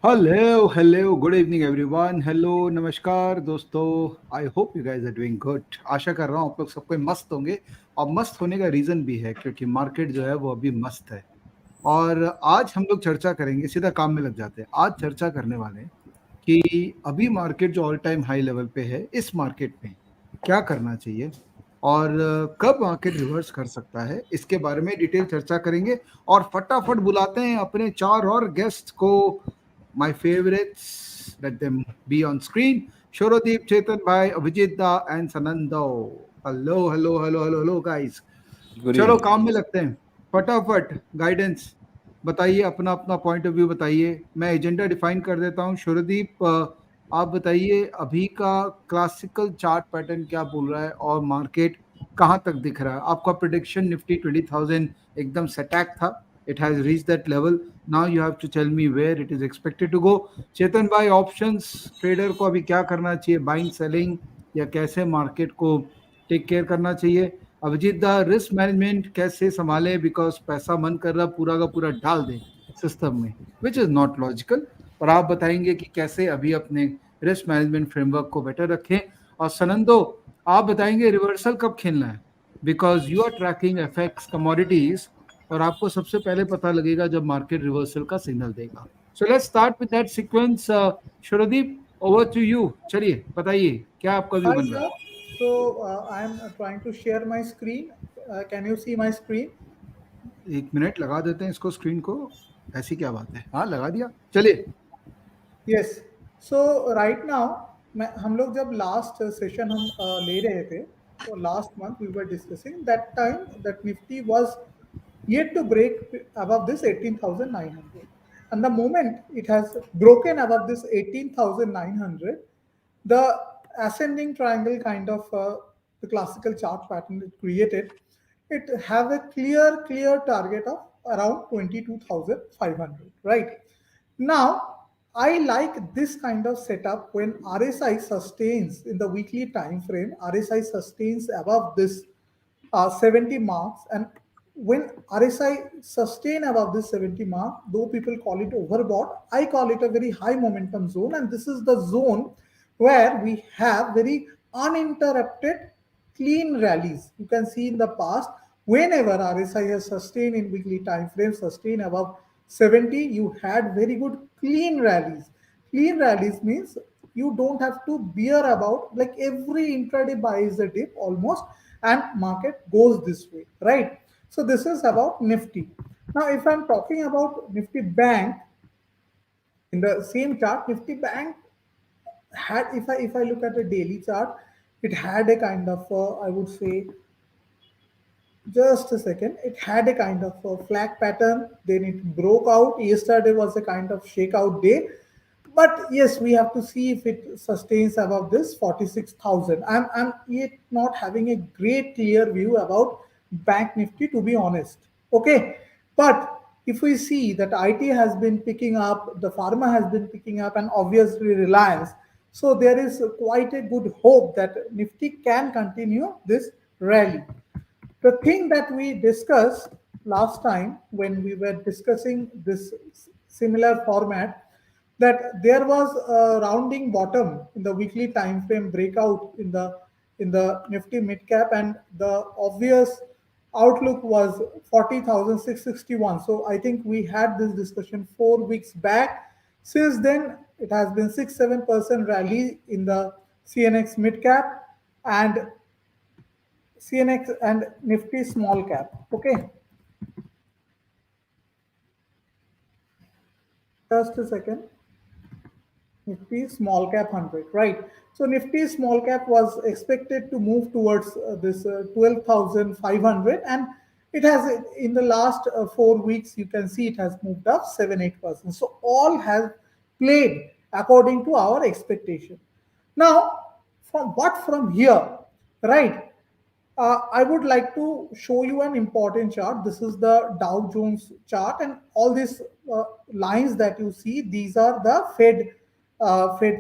Hello good evening everyone. Hello नमस्कार दोस्तों। I hope you guys are doing good. आशा कर रहा हूँ आप लोग सबको मस्त होंगे। और मस्त होने का रीज़न भी है क्योंकि मार्केट जो है वो अभी मस्त है। और आज हम लोग चर्चा करेंगे, सीधा काम में लग जाते हैं। आज चर्चा करने वाले हैं कि अभी मार्केट जो ऑल टाइम हाई लेवल पे है, इस मार्केट में क्या करना चाहिए और कब मार्केट रिवर्स कर सकता है, इसके बारे में डिटेल चर्चा करेंगे। और फटाफट बुलाते हैं अपने चार और गेस्ट को। My favourites, let them be on screen. Shorodip, Chetan भाई, अभिजीत दा and Sanando. Hello hello hello hello hello guys. Good चलो इवनिंग। काम में लगते हैं। फटाफट गाइडेंस बताइए, अपना अपना पॉइंट ऑफ व्यू बताइए। मैं एजेंडा डिफाइन कर देता हूँ। शुरदीप, आप बताइए अभी का क्लासिकल चार्ट पैटर्न क्या बोल रहा है और मार्केट कहाँ तक दिख रहा है। आपका प्रिडिक्शन निफ्टी 20,000 एकदम सेटैक था। It has reach that level. Now you have to tell me where it is expected to go. Chetan भाई, ऑप्शंस ट्रेडर को अभी क्या करना चाहिए, बाइंग सेलिंग या कैसे मार्केट को टेक केयर करना चाहिए। अभिजीत दा, रिस्क मैनेजमेंट कैसे संभाले, बिकॉज पैसा मन कर रहा पूरा का पूरा डाल दे सिस्टम में, विच इज नॉट लॉजिकल। और आप बताएंगे कि कैसे अभी अपने रिस्क मैनेजमेंट फ्रेमवर्क को बेटर रखें। और सनंदो, आप बताएंगे रिवर्सल कब खेलना है, because you are tracking FX commodities और आपको सबसे पहले पता लगेगा जब मार्केट रिवर्सल का सिग्नल देगा। So let's start with that sequence. Shurdip, over to you. चलिए बताइए क्या आपका व्यू Hi, बन रहा है। sir. So I'm trying to share my screen. Can you see my screen? 1 minute लगा देते हैं इसको, स्क्रीन को। ऐसी क्या बात है, हाँ लगा दिया, चलिए। Yes. So right now, हम लोग जब लास्ट सेशन हम ले रहे थे, तो last month we were discussing that time that Nifty was yet to break above this 18,900. And the moment it has broken above this 18,900, the ascending triangle kind of the classical chart pattern it created, it have a clear target of around 22,500, right? Now, I like this kind of setup when RSI sustains in the weekly time frame, RSI sustains above this 70 marks, and when RSI sustain above this 70 mark, though people call it overbought, I call it a very high momentum zone, and this is the zone where we have very uninterrupted clean rallies. You can see in the past, whenever RSI has sustained in weekly time frame, sustained above 70, you had very good clean rallies. Clean rallies means you don't have to bear about, like every intraday buy is a dip almost, and market goes this way, right? So this is about Nifty. Now, if I'm talking about Nifty Bank in the same chart, Nifty Bank had, if I look at a daily chart, it had a kind of I would say, just a second, it had a kind of a flag pattern, then it broke out. Yesterday was a kind of shakeout day, but yes, we have to see if it sustains above this 46,000. I'm yet not having a great clear view about Bank Nifty, to be honest. Okay, but if we see that IT has been picking up, the pharma has been picking up, and obviously Reliance, so there is quite a good hope that Nifty can continue this rally. The thing that we discussed last time when we were discussing this similar format, that there was a rounding bottom in the weekly time frame breakout in the Nifty mid cap, and the obvious outlook was 40,661. So I think we had this discussion 4 weeks back. Since then, it has been 6-7% rally in the CNX mid cap and CNX and Nifty small cap. Okay, just a second. Nifty small cap 100, right? So Nifty small cap was expected to move towards this 12,500, and it has in the last 4 weeks. You can see it has moved up 7-8%. So all has played according to our expectation. Now, from here, right? I would like to show you an important chart. This is the Dow Jones chart, and all these lines that you see, these are the Fed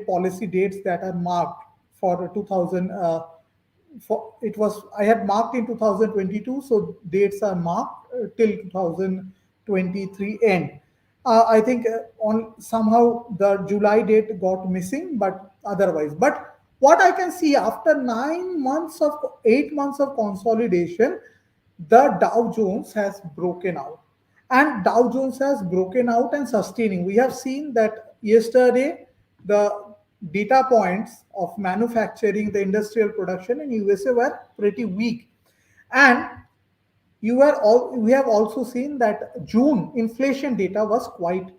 policy dates that are marked for 2000. For it was I had marked in 2022, so dates are marked till 2023 end. I think on somehow the July date got missing, but otherwise. But what I can see after 9 months of 8 months of consolidation, the Dow Jones has broken out, and Dow Jones has broken out and sustaining. We have seen that yesterday the data points of manufacturing, the industrial production in USA were pretty weak, and we have also seen that June inflation data was quite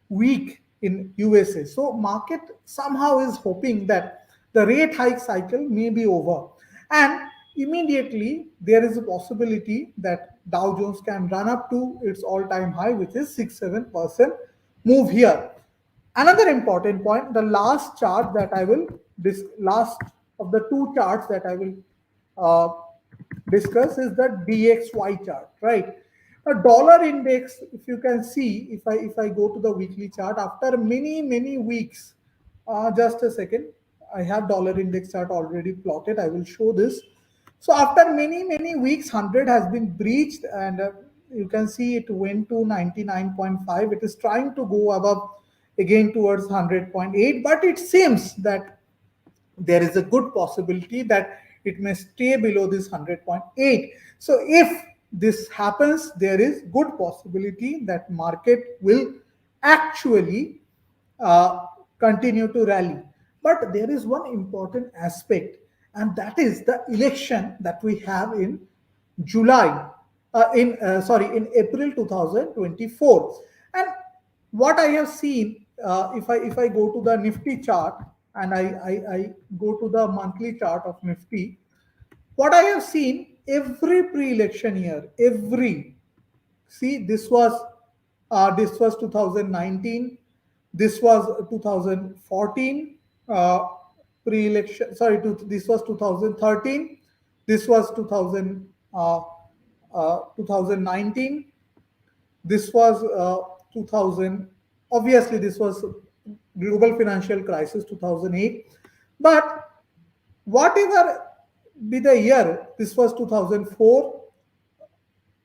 weak in USA. So market somehow is hoping that the rate hike cycle may be over, and immediately there is a possibility that Dow Jones can run up to its all-time high, which is 6-7% move here. Another important point, the last chart that I will last of the two charts that I will uh, discuss is the DXY chart, right? A dollar index, if you can see, if I go to the weekly chart after many weeks, just a second, I have dollar index chart already plotted. I will show this. So after many weeks, 100 has been breached, and you can see it went to 99.5. It is trying to go above again towards 100.8, but it seems that there is a good possibility that it may stay below this 100.8. So if this happens, there is good possibility that market will actually uh, continue to rally. But there is one important aspect, and that is the election that we have in July, in sorry, in April 2024. And what I have seen, if I go to the Nifty chart and I go to the monthly chart of Nifty, what I have seen every pre-election year, every see this was 2019, this was 2014 pre-election. Sorry, this was 2013, this was 2019, this was 2000. Obviously, this was global financial crisis 2008. But whatever be the year, this was 2004.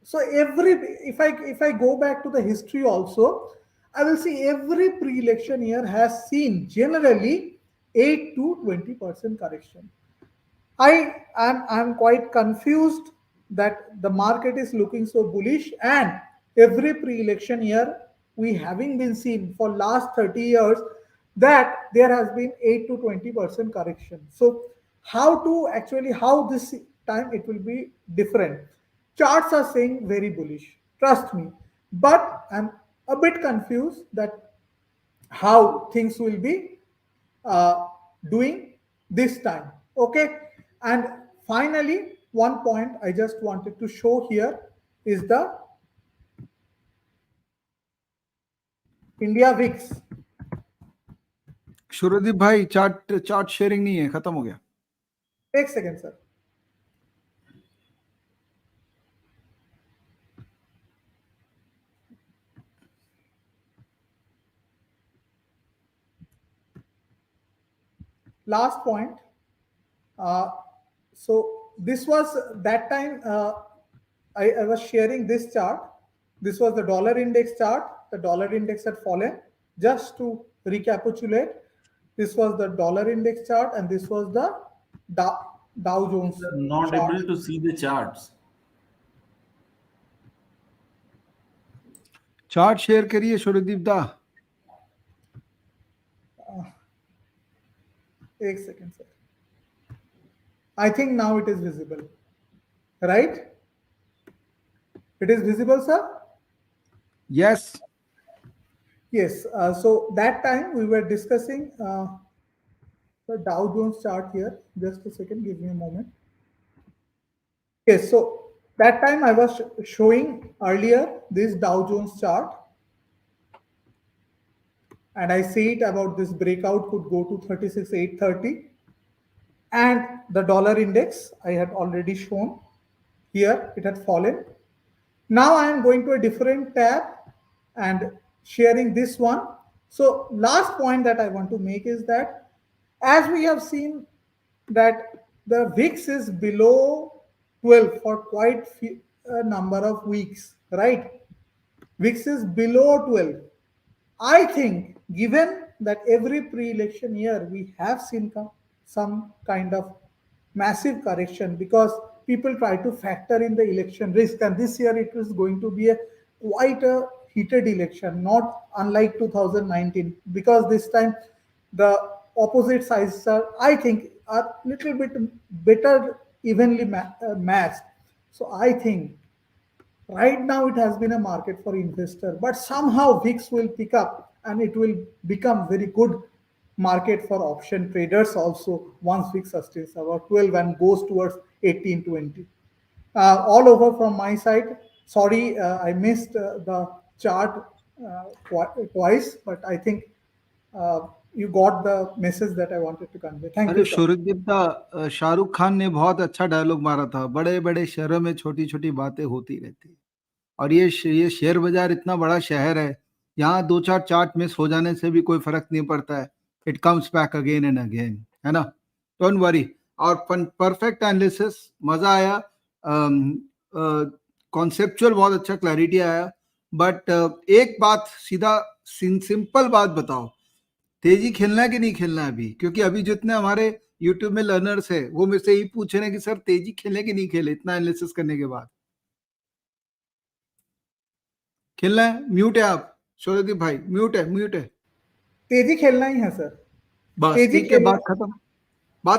So every if I go back to the history also, I will see every pre-election year has seen generally 8 to 20% correction. I'm quite confused that the market is looking so bullish, and every pre-election year we having been seen for last 30 years that there has been 8 to 20% correction. So how this time it will be different. Charts are saying very bullish, trust me, but I'm a bit confused that how things will be uh, doing this time. Okay. And finally, one point I just wanted to show here is the India VIX. शुरुदीप भाई chart chart sharing नहीं है, खत्म हो गया. Take second, sir. Last point. Uh, so this was that time I was sharing this chart. This was the dollar index chart. The dollar index had fallen. Just to recapitulate, this was the dollar index chart, and this was the Dow Jones Not chart. able to see the charts. Chart share करिए शुरुदीप दा. एक second, sir. I think now it is visible, right? It is visible, sir? Yes. Yes. So that time we were discussing the Dow Jones chart here. Just a second, give me a moment. Yes. So that time I was showing earlier this Dow Jones chart, and I said about this breakout could go to 36,830, and the dollar index I had already shown here, it had fallen. Now I am going to a different tab and sharing this one. So last point that I want to make is that as we have seen that the VIX is below 12 for quite a number of weeks, right? VIX is below 12. I think, given that every pre-election year we have seen some kind of massive correction because people try to factor in the election risk, and this year it is going to be a quite a heated election, not unlike 2019, because this time the opposite sides are, I think, are little bit better evenly matched. So I think right now, it has been a market for investor, but somehow VIX will pick up and it will become very good market for option traders also once VIX sustains about 12 and goes towards 18, 20. All over from my side. Sorry, I missed the chart twice, but I think uh, you got the message that I wanted to convey. Thank अरे you, sir. Suryadeep दा, शाहरुख खान ने बहुत अच्छा dialogue मारा था, बड़े बड़े शहरों में छोटी छोटी बातें होती रहती है। और ये शेयर बाजार इतना बड़ा शहर है, यहाँ दो चार चार्ट मिस हो जाने से भी कोई फर्क नहीं पड़ता है। It comes back again and again, है ना? Don't worry. और परफेक्ट एनालिसिस, मजा आया। कॉन्सेप्चुअल बहुत अच्छा क्लैरिटी आया। बट एक बात सीधा सिंपल बात बताओ, तेजी खेलना है कि नहीं खेलना है अभी? क्योंकि अभी जितने हमारे यूट्यूब में लर्नर्स है वो मुझसे यही पूछ रहे हैं कि सर तेजी खेलने की नहीं खेले, इतना एनालिसिस करने के बाद खेलना है? म्यूट है आप शौर्यदीप भाई, म्यूट है, म्यूट है। तेजी खेलना ही है सर। बस तेजी ठीक है, खेल बात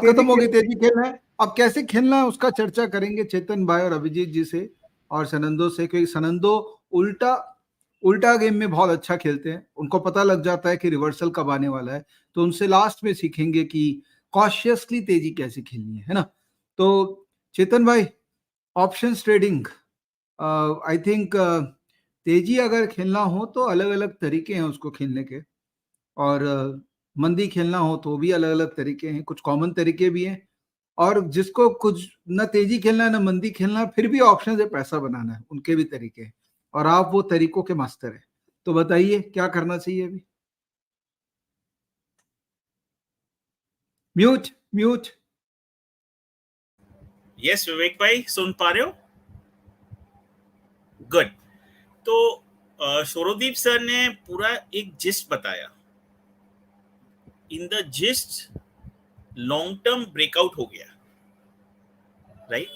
तेजी खत्म हो गई। खेल तेजी खेलना है, अब कैसे खेलना है उसका चर्चा करेंगे चेतन भाई और अभिजीत जी से और सनंदो से, क्योंकि सनंदो उल्टा उल्टा गेम में बहुत अच्छा खेलते हैं, उनको पता लग जाता है कि रिवर्सल कब आने वाला है। तो उनसे लास्ट में सीखेंगे कि कॉशियसली तेजी कैसे खेलनी है ना? तो चेतन भाई, ऑप्शंस ट्रेडिंग, आई थिंक तेजी अगर खेलना हो तो अलग अलग तरीके हैं उसको खेलने के। और मंदी खेलना हो तो भी अलग अलग तरीके हैं, कुछ कॉमन तरीके भी हैं। और जिसको कुछ न तेजी खेलना है न मंदी खेलना है, फिर भी ऑप्शन से पैसा बनाना है, उनके भी तरीके हैं। और आप वो तरीकों के मास्टर हैं। तो बताइए क्या करना चाहिए अभी? Mute, mute. यस विवेक भाई, सुन पा रहे हो? गुड। तो शोरोदीप सर ने पूरा एक जिस्ट बताया। In the gist long term breakout हो गया, right?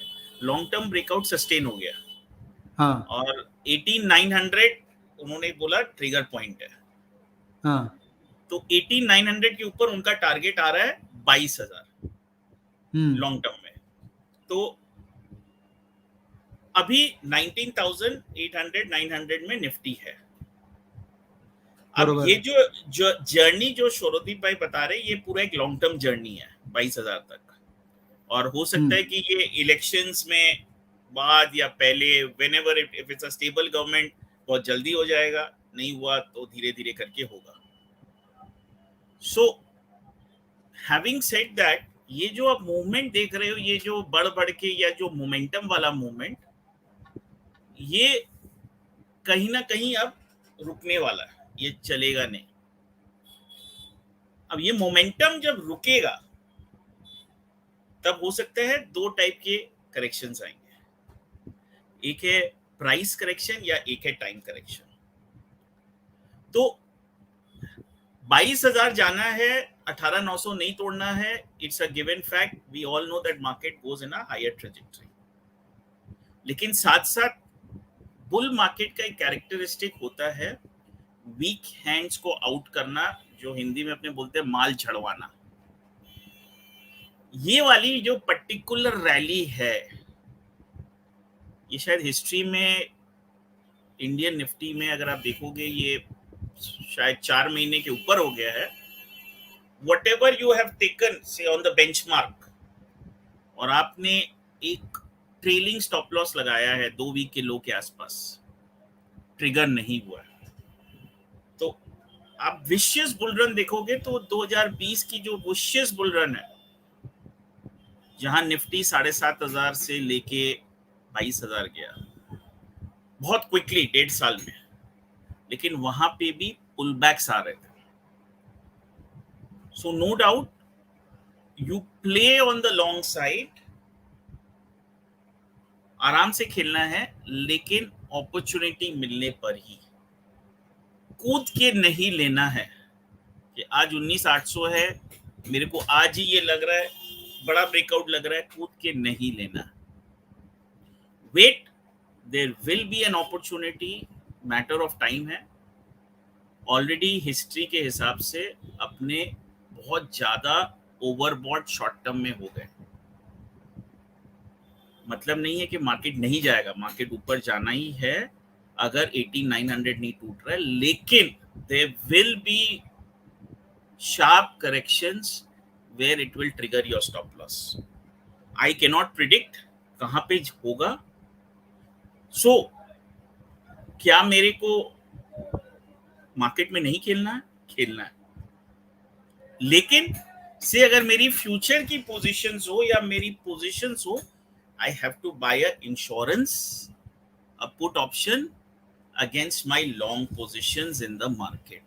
Long term breakout sustain हो गया। हाँ और 18900 उन्होंने बोला ट्रिगर पॉइंट है। हाँ। तो 18900 के ऊपर उनका टारगेट आ रहा है 22,000 लॉन्ग टर्म में। तो अभी 19,800 900 में निफ्टी है। अब ये जो जर्नी जो शोरोदीप भाई बता रहे, ये पूरा एक लॉन्ग टर्म जर्नी है 22,000 तक। और हो सकता है कि ये इलेक्शंस में बाद या पहले, whenever if it's a stable government, बहुत जल्दी हो जाएगा, नहीं हुआ तो धीरे धीरे करके होगा। सो हैविंग सेड दैट, ये जो आप मूवमेंट देख रहे हो, ये जो बढ़ बढ़ के या जो मोमेंटम वाला मूवमेंट, ये कहीं ना कहीं अब रुकने वाला है, ये चलेगा नहीं। अब ये मोमेंटम जब रुकेगा तब हो सकता है दो टाइप के करेक्शंस आएंगे, एक है प्राइस करेक्शन या एक है टाइम करेक्शन। तो 22,000 जाना है, 18,900 नहीं तोड़ना है, it's a given fact. We all know that market goes in a higher trajectory. लेकिन साथ साथ बुल मार्केट का एक कैरेक्टरिस्टिक होता है वीक हैंड्स को आउट करना, जो हिंदी में अपने बोलते हैं माल झड़वाना। ये वाली जो पर्टिकुलर रैली है, ये शायद हिस्ट्री में इंडियन निफ्टी में अगर आप देखोगे, ये शायद 4 महीने के ऊपर हो गया है। whatever you have taken say on the benchmark, और आपने एक ट्रेलिंग स्टॉप लॉस लगाया है 2 वीक के लो के आसपास, ट्रिगर नहीं हुआ है, तो आप विशियस बुल रन देखोगे तो 2020 की जो विशियस बुल रन है, जहां निफ्टी 7,500 से लेके 22,000 गया बहुत क्विकली 1.5 साल में, लेकिन वहां पे भी पुल बैक्स आ रहे थे। So no doubt you play on the long side, आराम से खेलना है, लेकिन अपॉर्चुनिटी मिलने पर ही। कूद के नहीं लेना है कि आज 19,800 है, मेरे को आज ही ये लग रहा है बड़ा ब्रेकआउट लग रहा है, कूद के नहीं लेना. Wait, there will be an opportunity, matter of time है. ऑलरेडी हिस्ट्री के हिसाब से अपने बहुत ज्यादा ओवरबॉट शॉर्ट टर्म में हो गए. मतलब नहीं है कि मार्केट नहीं जाएगा, मार्केट ऊपर जाना ही है अगर 18,900 नहीं टूट रहा है, लेकिन there will be sharp corrections where it will trigger your stop loss. I cannot predict कहां पे होगा. So क्या मेरे को मार्केट में नहीं खेलना है? खेलना है, लेकिन से अगर मेरी फ्यूचर की पोजीशंस हो या मेरी पोजीशंस हो, I have to buy a insurance, a put option against my long positions in the market.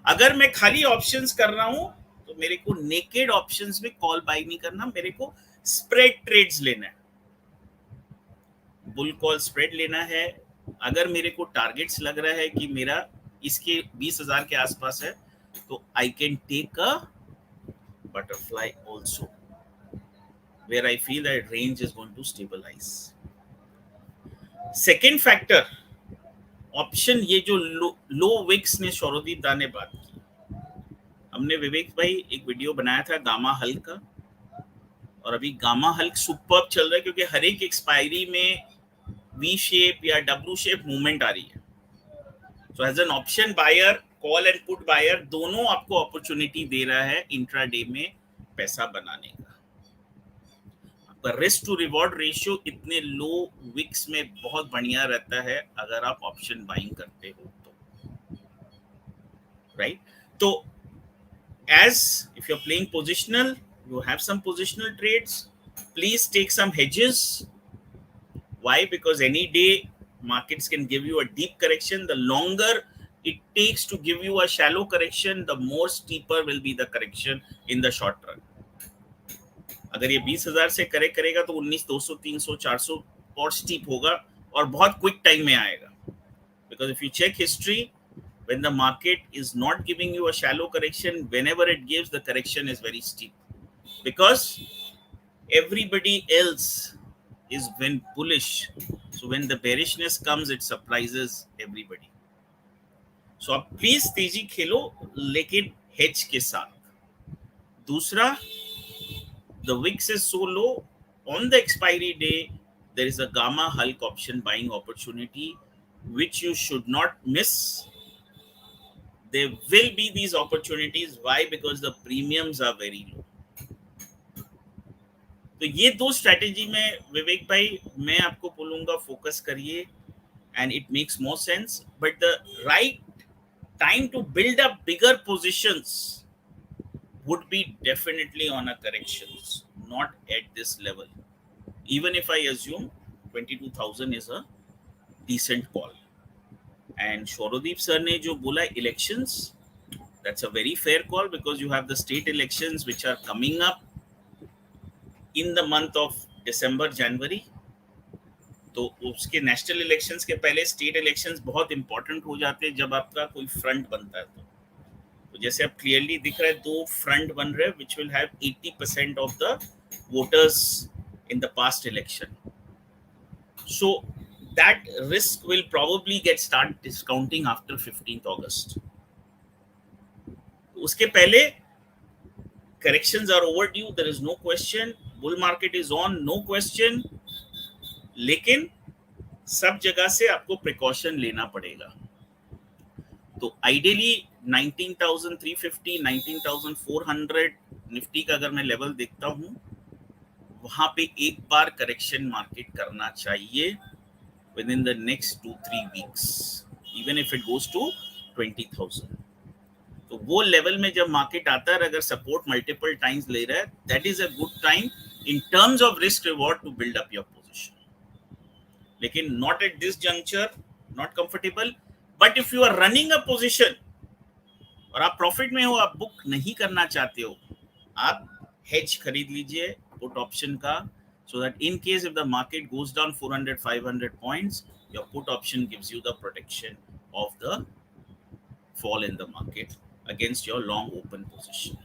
अगर मैं खाली ऑप्शंस कर रहा हूं तो मेरे को नेकेड ऑप्शंस में कॉल बाय नहीं करना, मेरे को स्प्रेड ट्रेड्स लेना है, बुल कॉल स्प्रेड लेना है. अगर मेरे को टारगेट्स लग रहा है कि मेरा इसके 20,000 के आसपास है, तो I can take a butterfly also where I feel that range is going to stabilise. Second factor, option, ये जो लो विक्स ने शौरदीप दा ने बात की, हमने विवेक भाई एक वीडियो बनाया था गामा हल्क का, और अभी गामा हल्क सुपर्ब चल रहा है क्योंकि हर एक एक्सपायरी में वी शेप या डब्ल्यू शेप मूवमेंट आ रही है. So as an option buyer, call and put buyer, दोनों आपको अपॉर्चुनिटी दे रहा है इंट्राडे में पैसा बनाने का. आपका रिस्क टू रिवॉर्ड रेशियो इतने लो विक्स में बहुत बढ़िया रहता है अगर आप ऑप्शन बाइंग करते हो तो, राइट. तो as if you're playing positional, you have some positional trades, please take some hedges. Why? Because any day markets can give you a deep correction. The longer it takes to give you a shallow correction, the more steeper will be the correction in the short run. अगर ये 20,000 से correct करेगा तो 19,200, 300, 400 और steep होगा और बहुत quick time में आएगा. Because if you check history, when the market is not giving you a shallow correction, whenever it gives, the correction is very steep, because everybody else is when bullish. So when the bearishness comes, it surprises everybody. So आप please तेजी खेलो, लेकिन hedge के साथ. दूसरा, the wix is so low, on the expiry day there is a gamma hulk option buying opportunity which you should not miss. There will be these opportunities. Why? Because the premiums are very low. तो ये दो strategy में विवेक भाई मैं आपको बोलूंगा focus करिए, and it makes more sense. But the right time to build up bigger positions would be definitely on a corrections, not at this level. Even if I assume 22,000 is a decent call. And Shaurodeep sir ने जो बोला elections, that's a very fair call, because you have the state elections which are coming up in the month of December, January. तो उसके national elections के पहले state elections बहुत important हो जाते हैं जब आपका कोई फ्रंट बनता है. तो जैसे अब क्लियरली दिख रहा है, दो फ्रंट बन रहे हैं which will have 80% of the voters in the past election. So that risk will probably get start discounting after 15th August. उसके पहले corrections are overdue, there is no question. Bull market is on, no question. लेकिन सब जगह से आपको precaution लेना पड़ेगा. तो आइडियली 19,350, 19,400 निफ्टी का अगर मैं लेवल देखता हूं, वहां पे एक बार करेक्शन मार्केट करना चाहिए within the next 2-3 weeks, even if it goes to 20,000. तो वो लेवल में जब मार्केट आता है, अगर सपोर्ट मल्टीपल टाइम्स ले रहा है, that is a good time in terms of risk reward to build up your position. लेकिन not at this juncture, not comfortable. But if you are running a position और आप profit में हो, आप book नहीं करना चाहते हो, आप हेज खरीद लीजिए पुट ऑप्शन का, so that in case if the market goes down 400-500 points, your put option gives you the protection of the fall in the market against your long open position.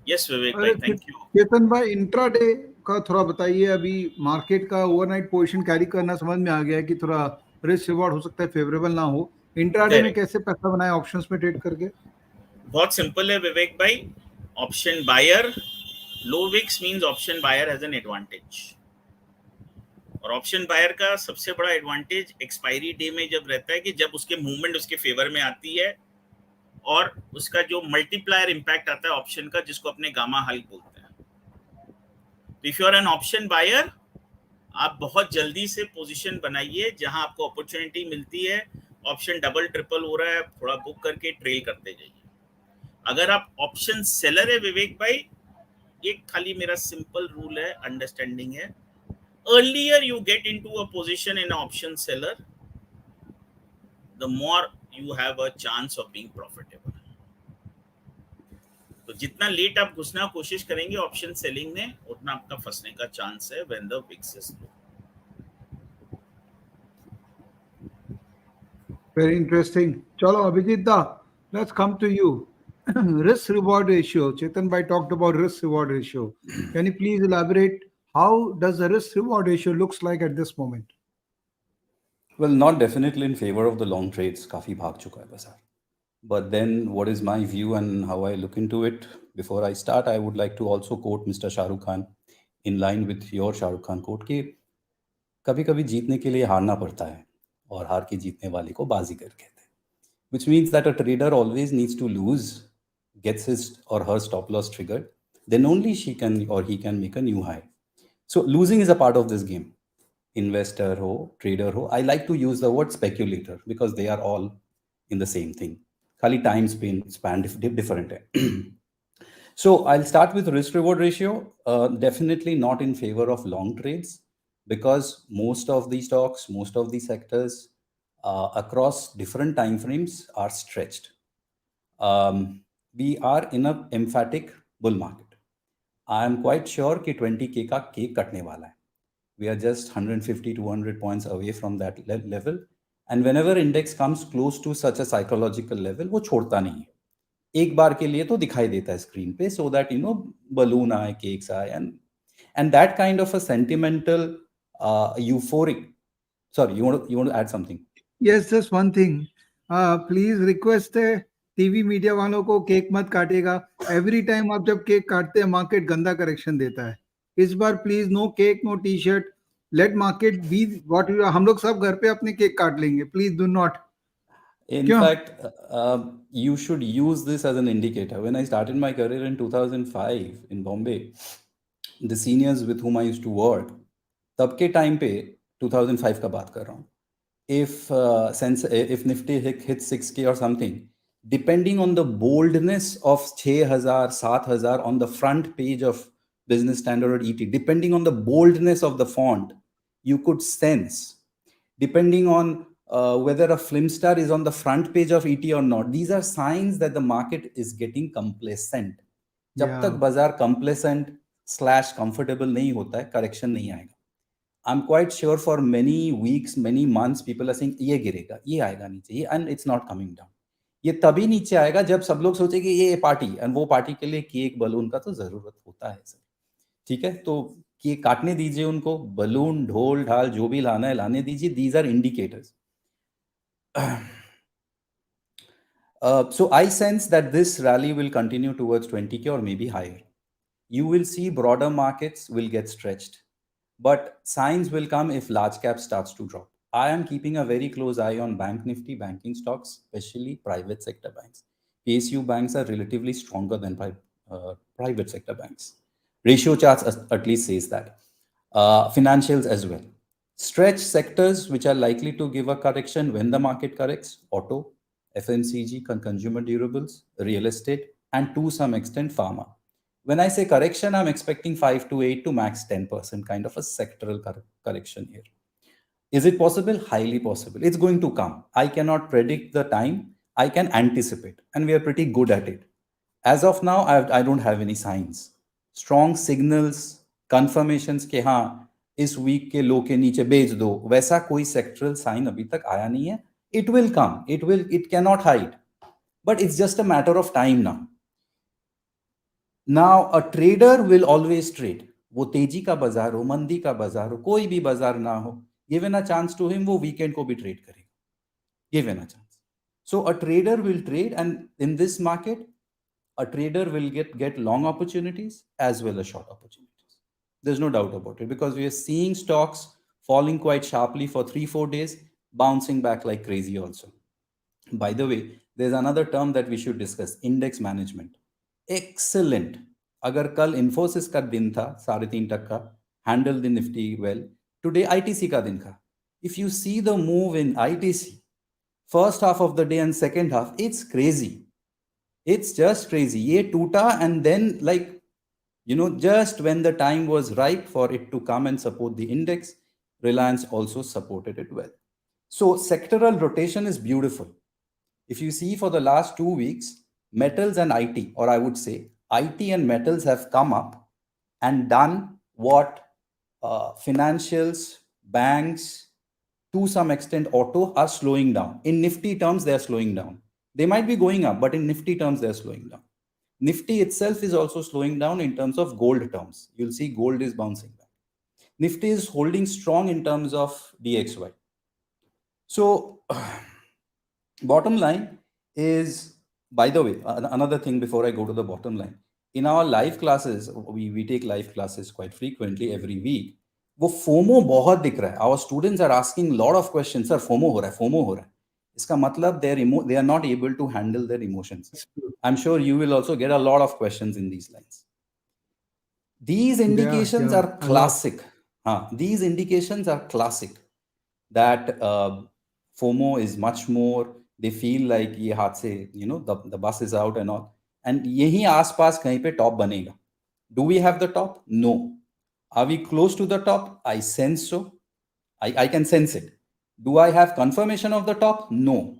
Yes, Vivek bhai, अरे thank you. चेतन भाई, intraday का थोड़ा बताइए। अभी market का overnight position carry करना समझ में आ गया है कि थोड़ा रिस्क रिवॉर्ड हो सकता है फेवरेबल ना हो। इंट्राडे में Correct. कैसे पैसा बनाए ऑप्शंस में ट्रेड करके? बहुत सिंपल है विवेक भाई। Option buyer, low wicks means option buyer has an advantage. और ऑप्शन बायर का सबसे बड़ा एडवांटेज एक्सपायरी डे में जब रहता है कि जब उसके मूवमेंट उसके फेवर में आती है, और उसका जो मल्टीप्लायर इंपैक्ट आता है ऑप्शन का, जिसको अपने गामा हाइक बोलते हैं। तो if you are an option buyer, आप बहुत जल्दी से पोजीशन बनाइए जहां आपको अपॉर्चुनिटी मिलती है, ऑप्शन डबल ट्रिपल हो रहा है, थोड़ा बुक करके ट्रेल करते जाइए। अगर आप ऑप्शन सेलर है विवेक भाई, एक खाली मेरा सिंपल रूल है, अंडरस्टैंडिंग है, earlier you get into a position in an option seller, the more you have a chance of being profitable. तो जितना लेट आप घुसना कोशिश करेंगे ऑप्शन सेलिंग में, उतना आपका फंसने का चांस है when the VIX is low. Very interesting. Chalo, Abhijit da, let's come to you. Risk reward ratio. Chetan bhai talked about risk reward ratio. Can you please elaborate how does the risk reward ratio looks like at this moment? Well, not definitely in favor of the long trades. काफी भाग चुका है बाजार. But then, what is my view and how I look into it? Before I start, I would like to also quote Mr. Shah Rukh Khan, in line with your Shah Rukh Khan quote, कि कभी कभी जीतने के लिए हारना पड़ता है, और हार के जीतने वाले को बाजीगर कहते हैं. Which means that a trader always needs to lose, gets his or her stop loss triggered, then only she can or he can make a new high. So losing is a part of this game. Investor ho, trader ho, I like to use the word speculator because they are all in the same thing. Khali time span different hai. So I'll start with risk reward ratio. Definitely not in favor of long trades, because most of these stocks, most of these sectors across different time frames are stretched. We are in a emphatic bull market. I am quite sure कि 20K का cake कटने वाला है. We are just 150, 200 points away from that level. And whenever index comes close to such a psychological level, वो छोड़ता नहीं है. एक बार के लिए तो दिखाई देता है स्क्रीन पे, so that balloon आए, cakes आए, and that kind of a sentimental euphoric. Sorry, you want to add something? Yes, just one thing. Please request है टीवी मीडिया वालों को, केक मत काटेगा. एवरी टाइम आप जब केक काटते हैं मार्केट गंदा करेक्शन देता है. इस बार please no cake, no T shirt. Let market be what you. हम लोग सब घर पे अपने केक काट लेंगे. Please do not. In fact, you should use this as an indicator. When I started my career in 2005 in Bombay, the seniors with whom I used to work, तब के टाइम पे 2005 का बात कर रहा हूँ, if Nifty hits 6K or something, depending on the boldness of 6,000, 7,000 on the front page of Business Standard or ET, depending on the boldness of the font, you could sense, depending on whether a film star is on the front page of ET or not. These are signs that the market is getting complacent. जब तक बाजार complacent / comfortable नहीं होता है, correction नहीं आएगा. I'm quite sure for many weeks, many months, people are saying ये गिरेगा, ये आएगा नीचे, and it's not coming down. ये तभी नीचे आएगा जब सब लोग सोचे कि ये पार्टी, and वो पार्टी के लिए केक बलून का तो जरूरत होता है सर. ठीक है, तो केक काटने दीजिए उनको, बलून, ढोल ढाल जो भी लाना है लाने दीजिए. These are indicators. So I sense that this rally will continue towards 20K or maybe higher. You will see broader markets will get stretched, but signs will come if large cap starts to drop. I am keeping a very close eye on Bank Nifty, banking stocks, especially private sector banks. PSU banks are relatively stronger than private sector banks. Ratio charts at least says that. Financials as well. Stretch sectors which are likely to give a correction when the market corrects: auto, FMCG, consumer durables, real estate, and to some extent pharma. When I say correction, I'm expecting 5 to 8 to max 10% kind of a sectoral correction here. Is it possible? Highly possible. It's going to come. I cannot predict the time. I can anticipate, and we are pretty good at it. As of now, I don't have any signs. Strong signals, confirmations के हाँ इस week के लो के नीचे बेच दो, वैसा कोई सेक्टरल साइन अभी तक आया नहीं है. It will come. It cannot hide. but it's just a matter of time now. Now a trader will always trade. वो तेजी का बाजार हो, मंदी का बाजार हो, कोई भी बाजार ना हो, given a chance to him, वो weekend को भी trade करेगा, given a chance. So a trader will trade, and in this market, a trader will get long opportunities as well as short opportunities. There's no doubt about it, because we are seeing stocks falling quite sharply for 3-4 days, bouncing back like crazy also. By the way, there's another term that we should discuss: index management. Excellent. अगर कल इन्फोसिस का दिन था 3.5% handle the Nifty well, today ITC का दिन था. If you see the move in ITC first half of the day and second half, it's crazy. It's just crazy. Ye toota, and then, like, just when the time was right for it to come and support the index, Reliance also supported it well. So sectoral rotation is beautiful. If you see for the last 2 weeks, metals and IT, or I would say IT and metals, have come up and done what financials, banks, to some extent auto, are slowing down. In Nifty terms, they are slowing down. They might be going up, but in Nifty terms, they're slowing down. Nifty itself is also slowing down in terms of gold terms. You'll see gold is bouncing back. Nifty is holding strong in terms of DXY. So bottom line is, by the way, another thing before I go to the bottom line, in our live classes, we take live classes quite frequently every week. वो FOMO बहुत दिख रहा है. Our students are asking a lot of questions. Sir, FOMO हो रहा है, FOMO हो रहा है. इसका मतलब they are not able to handle their emotions. I'm sure you will also get a lot of questions in these lines. These indications are classic. These indications are classic that FOMO is much more. They feel like ये हाथ से, the bus is out and all. And यही आसपास कहीं पे top बनेगा. Do we have the top? No. Are we close to the top? I sense so. I can sense it. Do I have confirmation of the top? No.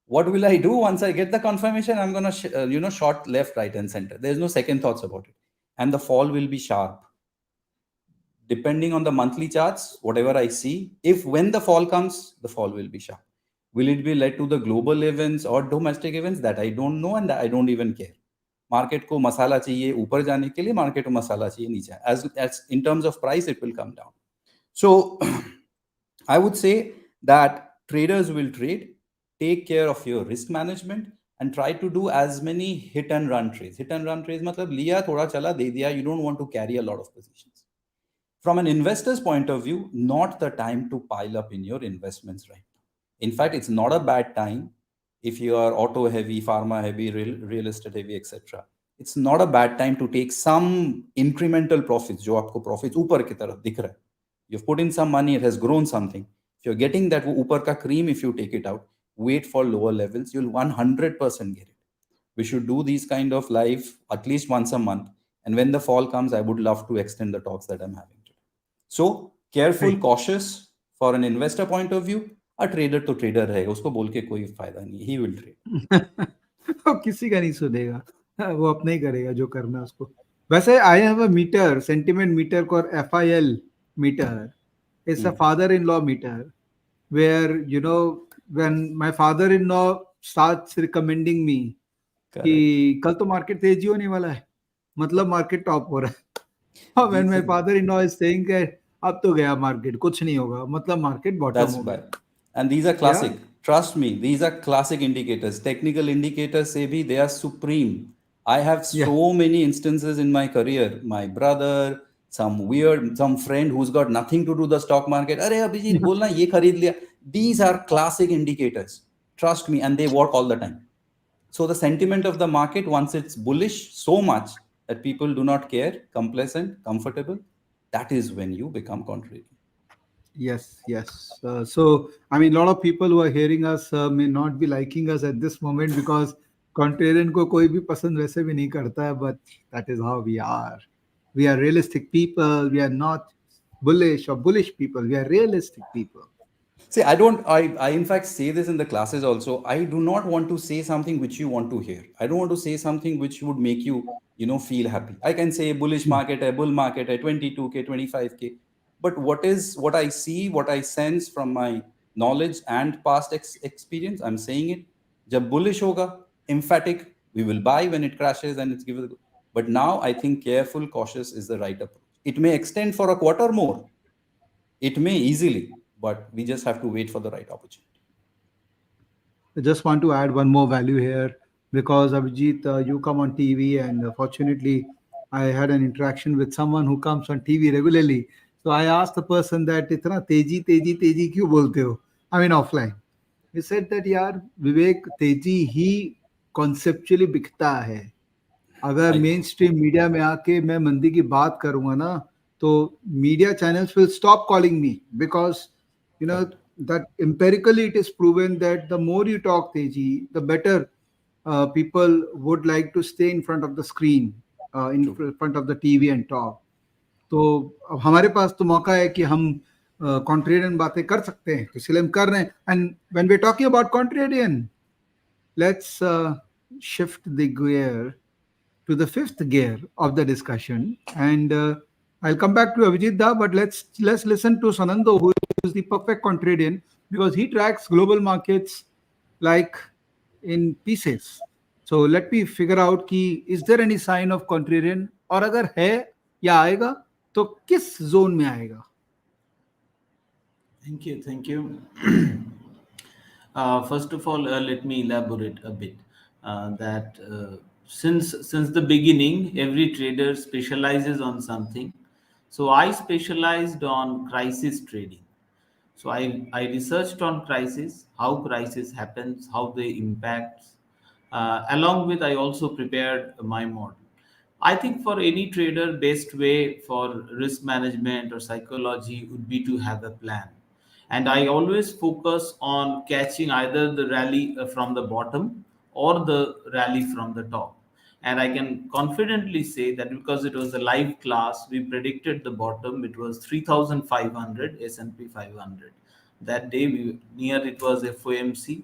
What will I do once I get the confirmation? I'm going to, short left, right, and center. There's no second thoughts about it. And the fall will be sharp. Depending on the monthly charts, whatever I see, when the fall comes, the fall will be sharp. Will it be led to the global events or domestic events? That I don't know, and I don't even care. Market को मसाला चाहिए ऊपर जाने के लिए, market को मसाला चाहिए नीचे. As in terms of price, it will come down. So I would say that traders will trade, take care of your risk management, and try to do as many hit and run trades. Hit and run trades मतलब लिया थोड़ा चला दे दिया. You don't want to carry a lot of positions. From an investor's point of view, not the time to pile up in your investments right now. In fact, it's not a bad time if you are auto heavy, pharma heavy, real estate heavy, etc. It's not a bad time to take some incremental profits. जो आपको profits ऊपर की तरफ दिख रहा है. You've put in some money, it has grown something. If you're getting that ऊपर का cream, if you take it out, wait for lower levels, you'll 100% get it. We should do these kind of live at least once a month. And when the fall comes, I would love to extend the talks that I'm having today. So careful, cautious for an investor point of view. A trader तो trader रहेगा, उसको बोल के कोई फायदा नहीं. He will trade. वो किसी का नहीं सुनेगा, वो अपना ही करेगा जो करना उसको. वैसे I have a meter, sentiment meter called FIL meter. It's a father-in-law meter where, when my father-in-law starts recommending me कि कल तो मार्केट तेजी होने वाला है, मतलब मार्केट टॉप हो रहा है. When my father-in-law is saying that अब तो गया मार्केट, कुछ नहीं होगा, मतलब मार्केट बॉटम हो गया. And these are classic. Yeah. Trust me, these are classic indicators. Technical indicators say bhi, they are supreme. I have so many instances in my career. My brother, some friend who's got nothing to do the stock market. Arey Abhijit, bolna ye kharid liya. These are classic indicators. Trust me, and they work all the time. So the sentiment of the market, once it's bullish so much that people do not care, complacent, comfortable, that is when you become contrarian. Yes. So, I mean, a lot of people who are hearing us may not be liking us at this moment because contrarian को कोई भी पसंद वैसे भी नहीं करता है, but that is how we are. We are realistic people. We are not bullish or bullish people. We are realistic people. See, I in fact say this in the classes also. I do not want to say something which you want to hear. I don't want to say something which would make you, feel happy. I can say bullish market, a bull market, a 22K, 25K. But what I see, what I sense from my knowledge and past experience, I'm saying it. जब bullish होगा, emphatic, we will buy when it crashes and it's given. But now I think careful, cautious is the right approach. It may extend for a quarter more. It may easily, but we just have to wait for the right opportunity. I just want to add one more value here because Abhijit, you come on TV, and fortunately, I had an interaction with someone who comes on TV regularly. So I asked the person that इतना तेजी तेजी तेजी क्यों बोलते हो? I mean offline. He said that यार विवेक तेजी ही conceptually बिकता है. अगर I मेन स्ट्रीम मीडिया में आके मैं मंदी की बात करूंगा ना, तो media channels will stop calling me because you know correct. that empirically it is proven that the more you talk teji, the better people would like to stay in front of the screen, in True. front of the TV and talk. तो अब हमारे पास तो मौका है कि हम contrarian बातें कर सकते हैं, तो इसलिए हम कर रहे हैं. And when we talking about contrarian, let's shift the gear to the fifth gear of the discussion, and I'll come back to Avijit Da, but let's listen to Sanando, who is the perfect contrarian because he tracks global markets like in pieces. So let me figure out कि is there any sign of contrarian, और अगर है या आएगा तो किस zone में आएगा? Thank you. Thank you. First of all, let me elaborate a bit that since the beginning, every trader specializes on something. So I specialized on crisis trading. So I researched on crisis, how crisis happens, how they impact. Along with, I also prepared my model. I think for any trader, best way for risk management or psychology would be to have a plan. And I always focus on catching either the rally from the bottom or the rally from the top. And I can confidently say that because it was a live class, we predicted the bottom. It was 3,500 S&P 500. That day, near it was FOMC.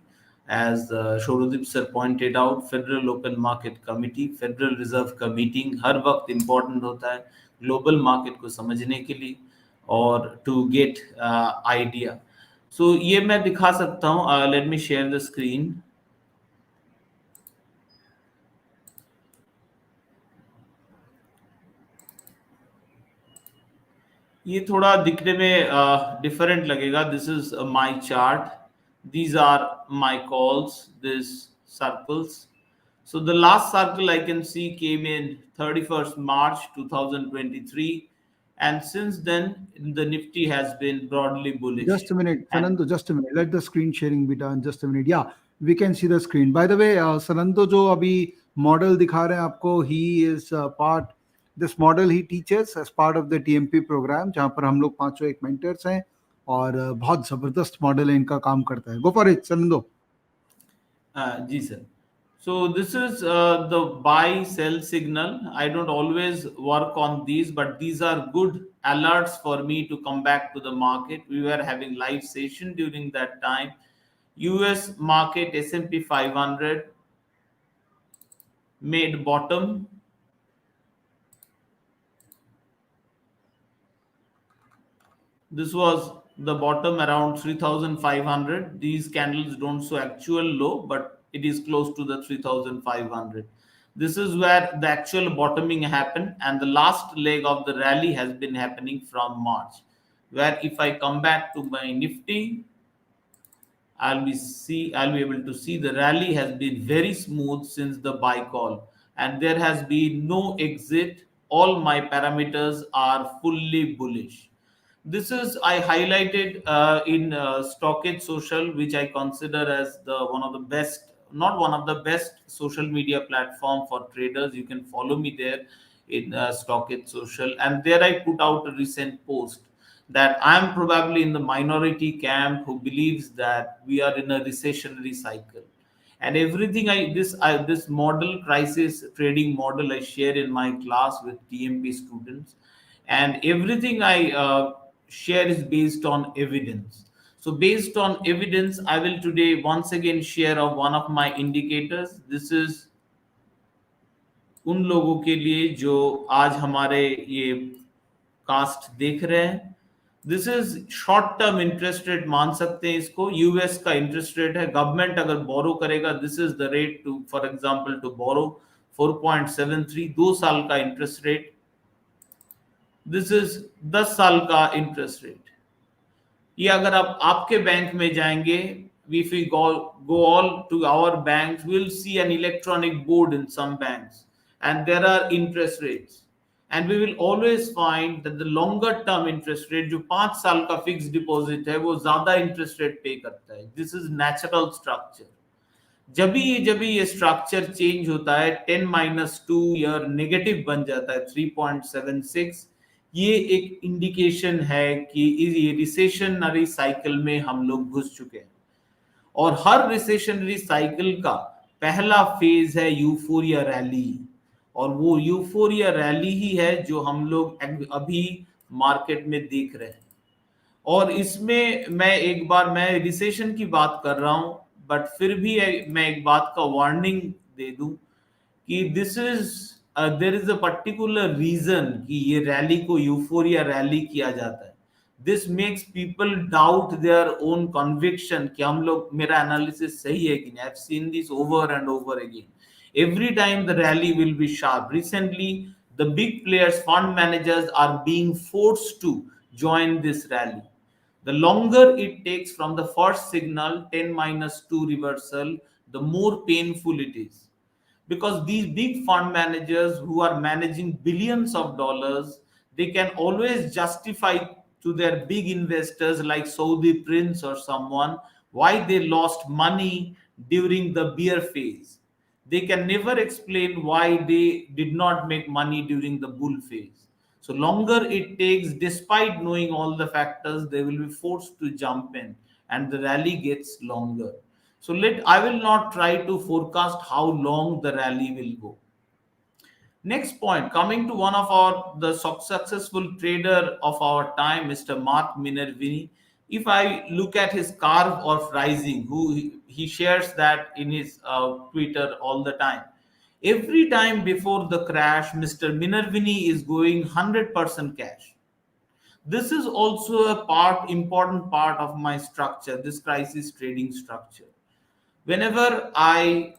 As Shorodip sir pointed out, Federal Open Market Committee, Federal Reserve का meeting हर वक्त important होता है global market को समझने के लिए और to get idea. सो ये मैं दिखा सकता हूँ. Let me share the screen. ये थोड़ा दिखने में डिफरेंट लगेगा. This is my chart. These are my calls, these circles. So the last circle I can see came in 31st March 2023, and since then the Nifty has been broadly bullish. Just a minute, And Sanando, just a minute. Let the screen sharing be done. Just a minute. Yeah, we can see the screen. By the way, Sanando जो अभी model दिखा रहे हैं आपको, he is part, this model he teaches as part of the TMP program, जहाँ पर हम लोग पांचों एक mentors हैं और बहुत जबरदस्त मॉडल है, इनका काम करता है. Go for it Sanando. जी sir. So this is the buy sell signal. I don't always work on these, but these are good alerts for me to come back to the market. We were having live session during that time. US market S&P 500 made bottom. This was the bottom around 3,500. These candles don't show actual low, but it is close to the 3,500. This is where the actual bottoming happened, and the last leg of the rally has been happening from March. Where if I come back to my Nifty, I'll be able to see the rally has been very smooth since the buy call, and there has been no exit. All my parameters are fully bullish. This is I highlighted in Stockage Social, which I consider as the one of the best, not one of the best social media platform for traders. You can follow me there in Stockage Social, and there I put out a recent post that I'm probably in the minority camp who believes that we are in a recessionary cycle. And everything this model, crisis trading model, I share in my class with TMP students, and everything I share is based on evidence. So based on evidence, I will today once again share of one of my indicators. This is उन लोगों के लिए जो आज हमारे ये cast देख रहे हैं. This is short term interest rate मान सकते हैं इसको, यूएस का इंटरेस्ट रेट है, गवर्नमेंट अगर बोरो करेगा this is the rate to, for example to borrow 4.73, 2 साल का इंटरेस्ट रेट। दिस इज 10 साल का इंटरेस्ट रेट। ये अगर आप आपके बैंक में जाएंगे, if we go all to our banks, we'll see an electronic board in some banks, and there are interest rates, and we will always find that the longer term interest rate, जो 5 साल का fix deposit है, वो ज्यादा interest rate पे करता है। This is natural structure. जब भी ये स्ट्रक्चर चेंज होता है, 10-2 ईयर नेगेटिव बन जाता है 3.76, ये एक इंडिकेशन है कि ये रिसेशनरी साइकिल में हम लोग घुस चुके हैं। और हर रिसेशनरी साइकिल का पहला फेज है यूफोरिया रैली, और वो यूफोरिया रैली ही है जो हम लोग अभी मार्केट में देख रहे हैं। और इसमें मैं रिसेशन की बात कर रहा हूं, बट फिर भी मैं एक बात का वार्निंग दे दूं कि this is there is a particular reason कि ये रैली को यूफोरिया रैली किया जाता है। This makes people doubt their own conviction कि हम लोग, मेरा एनालिसिस सही है कि नहीं। I have seen this over and over again, every time the rally will be sharp. Recently the big players, fund managers, are being forced to join this rally. The longer it takes from the first signal 10-2 reversal, the more painful it is, because these big fund managers who are managing billions of dollars, they can always justify to their big investors like Saudi prince or someone why they lost money during the bear phase. They can never explain why they did not make money during the bull phase. So longer it takes, despite knowing all the factors, they will be forced to jump in, and the rally gets longer. So I will not try to forecast how long the rally will go. Next point, coming to one of the successful trader of our time, Mr. Mark Minervini. If I look at his curve of rising, he shares that in his Twitter all the time. Every time before the crash, Mr. Minervini is going 100% cash. This is also important part of my structure, this crisis trading structure. Whenever I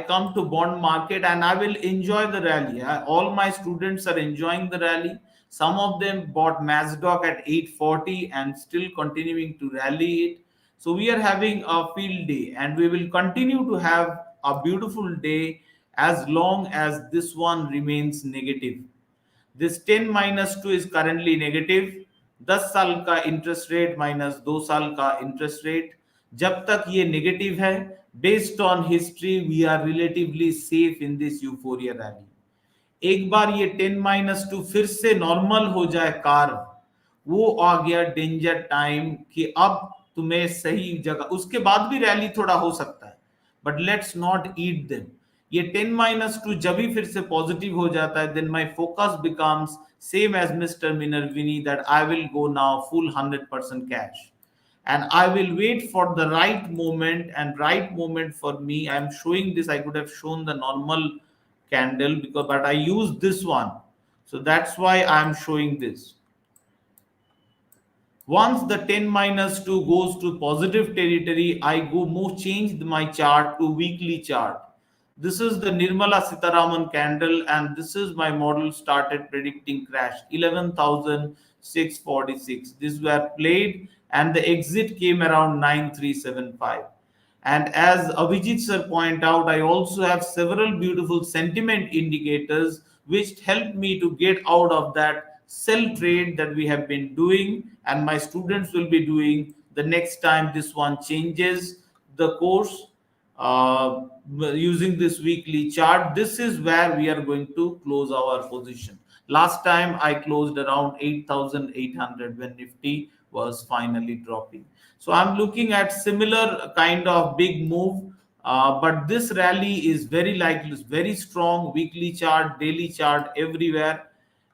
come to bond market and I will enjoy the rally. All my students are enjoying the rally. Some of them bought Nasdaq at 840 and still continuing to rally it. So we are having a field day, and we will continue to have a beautiful day as long as this one remains negative. This 10-2 is currently negative. 10 साल का interest rate minus 2 साल का interest rate, जब तक ये negative है, based on history we are relatively safe in this euphoria rally. एक बार ये 10-2 फिर से नॉर्मल हो जाए कार्व, वो आ गया डेंजर टाइम कि अब तुम्हें सही जगह, उसके बाद भी रैली थोड़ा हो सकता है, but let's not eat them. ये 10-2 जब भी फिर से पॉजिटिव हो जाता है, then my focus becomes same as mister Minervini, that I will go now full 100% cash, and I will wait for the right moment. And right moment for me, I am showing this. I could have shown the normal candle but I used this one, so that's why I am showing this. Once the 10-2 goes to positive territory, I change my chart to weekly chart. This is the Nirmala Sitaraman candle, and this is my model started predicting crash 11,646. These were played, and the exit came around 9375. And as Abhijit sir point out, I also have several beautiful sentiment indicators which help me to get out of that sell trade that we have been doing, and my students will be doing the next time this one changes the course. Using this weekly chart, this is where we are going to close our position. Last time I closed around 8,800 when Nifty was finally dropping. So I'm looking at similar kind of big move, but this rally is very likely, very strong. Weekly chart, daily chart, everywhere,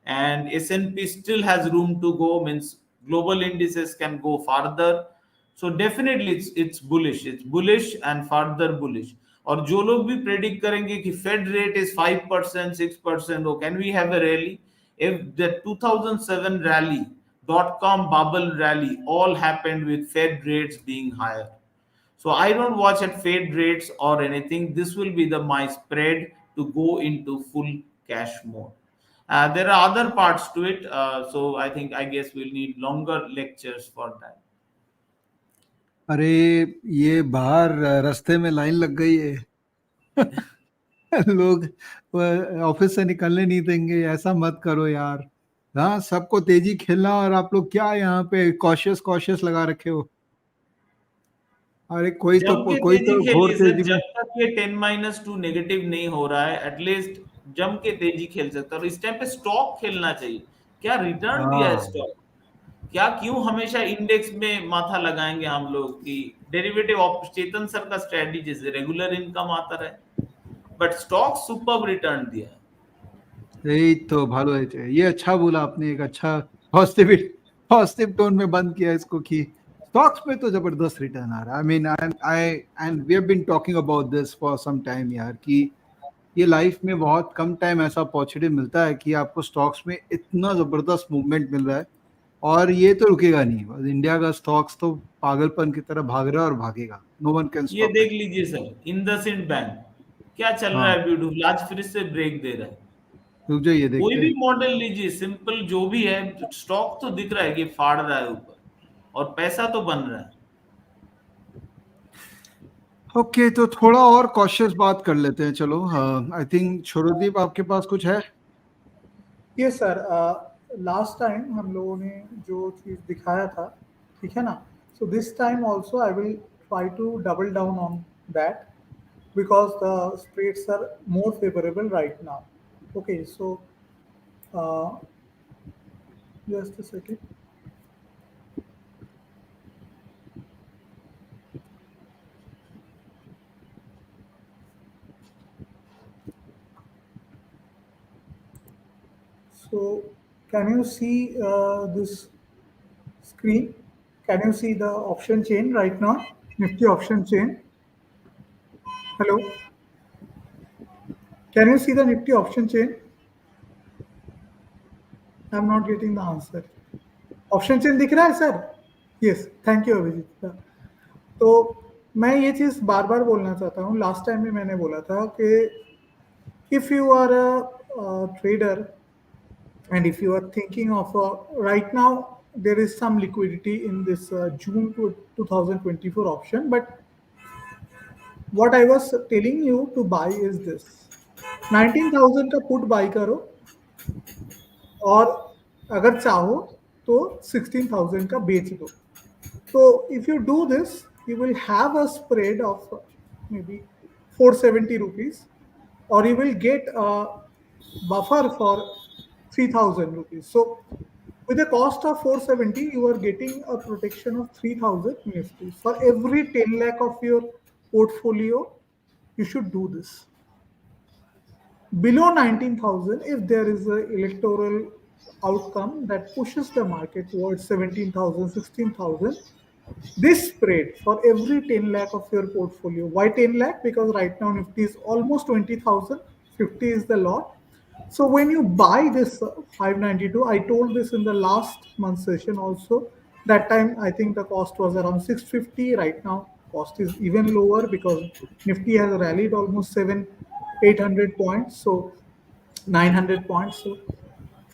and S&P still has room to go. Means global indices can go farther. So definitely it's bullish and further bullish. और जो लोग भी predict करेंगे कि Fed rate is 5% 6%, or can we have a rally? If the 2007 rally dot-com bubble rally all happened with Fed rates being higher. So I don't watch at Fed rates or anything. This will be the my spread to go into full cash mode. There are other parts to it. So I guess we'll need longer lectures for that. अरे ये बाहर रास्ते में line लग गई है लोग office से निकलने नहीं देंगे, ऐसा मत करो यार। हाँ, सबको तेजी खेलना और आप लोग क्या यहाँ पे कॉशियस कॉशियस लगा रखे हो। अरे कोई जम के कोई तेजी तो घोर खेलिए सर, तेजी में। जब तक ये 10-2 नेगेटिव नहीं हो रहा है एटलीस्ट जम के तेजी खेल सकता है। और इस टाइम पे स्टॉक खेलना चाहिए। क्या रिटर्न दिया है हाँ, स्टॉक? क्या क्यों हमेशा इंडेक्स में माथा लगाएंगे हम लोग कि डेरिवेटिव ऑफ चेतन सर का स्ट्रेटजी से रेगुलर इनकम आता रहे, बट स्टॉक सुपर रिटर्न दिया है। यही तो भालो है। ये अच्छा बोला आपने, एक अच्छा पॉजिटिव टोन में बंद किया इसको कि स्टॉक्स पे तो जबरदस्त रिटर्न आ रहा है। I mean I and we have been talking about this for some time यार, कि ये लाइफ में बहुत कम टाइम ऐसा अपॉर्चुनिटी मिलता है कि आपको स्टॉक्स में इतना जबरदस्त मूवमेंट मिल रहा है, और ये तो रुकेगा नहीं। बस इंडिया का स्टॉक्स तो पागलपन की तरह भाग रहा है और भागेगा। नो वन कैन ये स्टॉप देख इट। लीजिए सर, इंडसइंड बैंक क्या चल रहा हाँ, है, ब्यूटीफुल आज फिर से ब्रेक दे रहा है। रुक जाइए कोई देखते भी हैं। मॉडल लीजिए, सिंपल जो भी है, स्टॉक तो दिख रहा है कि फाड़ रहा है ऊपर और पैसा तो बन रहा है। ओके, तो थोड़ा और कॉशियस बात कर लेते हैं। चलो, आई थिंक छोरोदीप आपके पास कुछ है। यस सर, लास्ट टाइम हम लोगों ने जो चीज़ दिखाया था, ठीक है ना, so this time also I will try to double down on that because the spreads are more favourable right now. Okay, so just a second. So, can you see this screen? Can you see the option chain right now? Nifty option chain. Hello. Can you see the Nifty option chain? I'm not getting the answer. Option chain दिख रहा है sir? Yes, thank you Abhijit. तो मैं ये चीज़ बार बार बोलना चाहता हूँ। Last time में मैंने बोला था कि if you are a trader and if you are thinking of right now there is some liquidity in this June 2024 option, but what I was telling you to buy is this 19,000 का put by करो, और अगर चाहो तो 16,000 का बेच दो। तो if you do this you will have a spread of maybe 470 rupees, or you will get a buffer for 3,000 rupees. So with a cost of 470 you are getting a protection of 3,000 Nifty. For every 10 lakh of your portfolio you should do this. Below 19,000, if there is an electoral outcome that pushes the market towards 17,000, 16,000, this spread for every 10 lakh of your portfolio. Why 10 lakh? Because right now Nifty is almost 20,000, 50 is the lot. So when you buy this 592, I told this in the last month session also. That time I think the cost was around 650. Right now cost is even lower because Nifty has rallied almost 800 points, so 900 points. So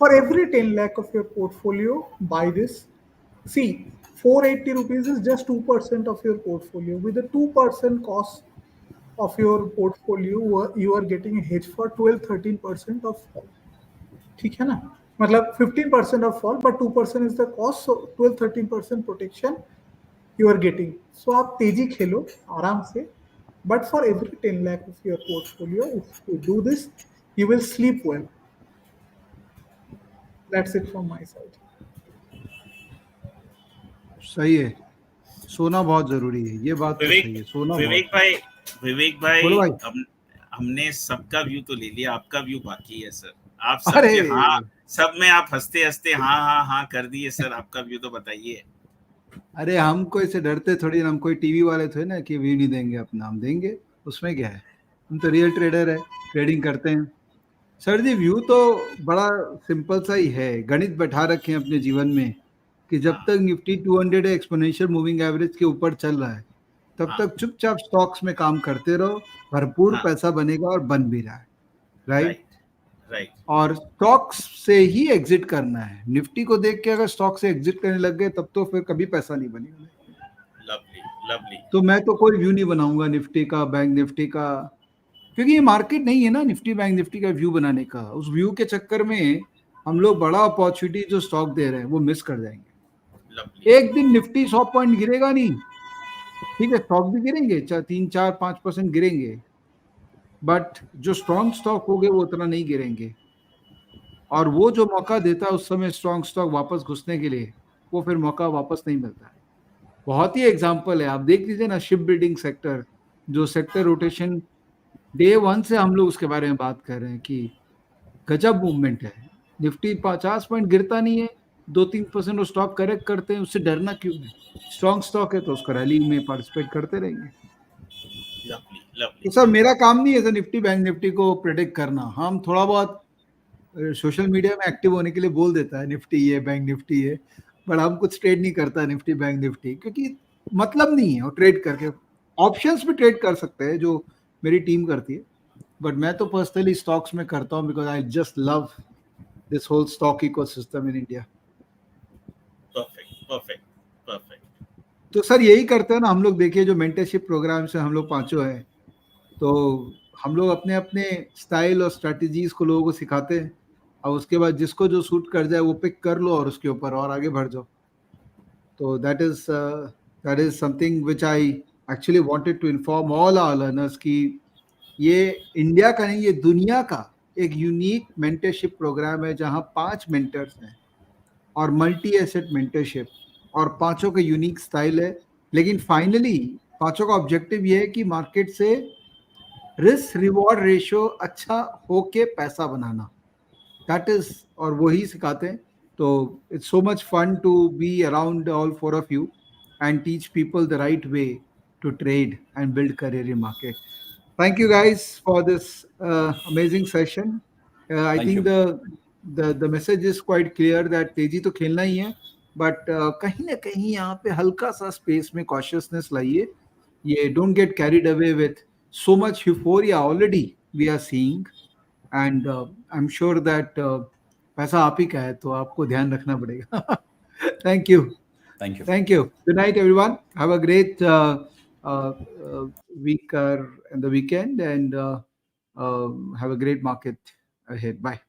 for every 10 lakh of your portfolio, buy this. See, 480 rupees is just 2% of your portfolio. With the 2% cost of your portfolio, you are getting a hedge for 12-13% of fall. ठीक है ना, मतलब 15% of fall, but 2% is the cost, so 12-13% protection you are getting. So आप तेजी खेलो आराम से, but for every 10 lakh of your portfolio, if you do this, you will sleep well. That's it from my side. सही है, सोना बहुत जरूरी है। ये बात तो सही है, सोना विवेक बहुत। भाई बोलो भाई। हमने सबका व्यू तो ले लिया, आपका व्यू बाकी है सर। आप अरे सबके हाँ, सब में आप हंसते हंसते हाँ हाँ हाँ कर दिए सर। आपका व्यू तो बताइए। अरे हम कोई से डरते थोड़ी ना, हम कोई टीवी वाले थे ना कि व्यू नहीं देंगे अपना, हम देंगे, उसमें क्या है। हम तो रियल ट्रेडर है, ट्रेडिंग करते हैं। सर जी, व्यू तो बड़ा सिंपल सा ही है, गणित बैठा रखे हैं अपने जीवन में कि जब तक निफ्टी 200 एक्सपोनेंशियल मूविंग एवरेज के ऊपर चल रहा है तब तक चुपचाप स्टॉक्स में काम करते रहो, भरपूर पैसा बनेगा और बन भी रहा है, राइट। राइट और स्टॉक्स से ही एग्जिट करना है। निफ्टी को देख के अगर स्टॉक से एग्जिट करने लग गए तब तो फिर कभी पैसा नहीं बनेगा। Lovely lovely. तो मैं तो कोई व्यू नहीं बनाऊंगा निफ्टी का, बैंक निफ्टी का, क्योंकि ये मार्केट नहीं है ना निफ्टी बैंक निफ्टी का व्यू बनाने का। उस व्यू के चक्कर में हम लोग बड़ा अपॉर्चुनिटी जो स्टॉक दे रहे हैं वो मिस कर जाएंगे। लवली एक दिन निफ्टी 100 पॉइंट गिरेगा नहीं, ठीक है, स्टॉक भी गिरेंगे, 3, 4, 5% गिरेंगे, बट जो स्ट्रॉन्ग स्टॉक हो गए वो उतना नहीं गिरेंगे। और वो जो मौका देता है उस समय स्ट्रॉन्ग स्टॉक वापस घुसने के लिए, वो फिर मौका वापस नहीं मिलता है। बहुत ही एग्जाम्पल है, आप देख लीजिए ना, शिप बिल्डिंग सेक्टर, जो सेक्टर रोटेशन डे 1 से हम लोग उसके बारे में बात कर रहे हैं कि गजब मूवमेंट है। निफ्टी 50 पॉइंट गिरता नहीं है, 2-3% वो स्टॉक करेक्ट करते हैं, उससे डरना क्यों है? स्ट्रॉन्ग स्टॉक है तो उसको रैली में पार्टिसिपेट करते रहेंगे। Lovely lovely. तो सर मेरा काम नहीं है सर निफ्टी बैंक निफ्टी को प्रेडिक्ट करना। हम थोड़ा बहुत सोशल मीडिया में एक्टिव होने के लिए बोल देता है निफ्टी ये बैंक निफ्टी है, बट हम कुछ ट्रेड नहीं करता निफ्टी बैंक निफ्टी, क्योंकि मतलब नहीं है वो ट्रेड करके। ऑप्शंस भी ट्रेड कर सकते हैं जो मेरी टीम करती है, बट मैं तो पर्सनली स्टॉक्स में करता हूँ because I just love this whole stock ecosystem in India. Perfect perfect perfect. तो सर यही करते हैं ना हम लोग। देखिए जो मेंटरशिप प्रोग्राम से हम लोग पांचों हैं, तो हम लोग अपने अपने स्टाइल और स्ट्रैटेजीज को लोगों को सिखाते हैं, और उसके बाद जिसको जो सूट कर जाए वो पिक कर लो और उसके ऊपर और आगे बढ़ जाओ। तो that is something which I actually wanted to inform all our learners कि ये इंडिया का नहीं, ये दुनिया का एक यूनिक मेंटरशिप प्रोग्राम है जहां 5 मेंटर्स हैं और मल्टी एसेट मेंटरशिप, और पांचों का यूनिक स्टाइल है। लेकिन फाइनली पांचों का ऑब्जेक्टिव ये है कि मार्केट से रिस्क रिवॉर्ड रेशियो अच्छा होके पैसा बनाना, दैट इज, और वही सिखाते हैं। तो it's so much fun to be around all 4 of you and teach people the right way to trade and build career in market. Thank you guys for this amazing session. I Thank think you. the message is quite clear that तेजी तो खेलना ही है, but कहीं ना कहीं यहाँ पे हल्का सा स्पेस में cautiousness लाइए। ये don't get carried away with so much euphoria already we are seeing, and I'm sure that पैसा आप ही का है तो आपको ध्यान रखना पड़ेगा। Thank you. Thank you. Thank you. Good night, everyone. Have a great uh, week and the weekend, and have a great market ahead. Bye.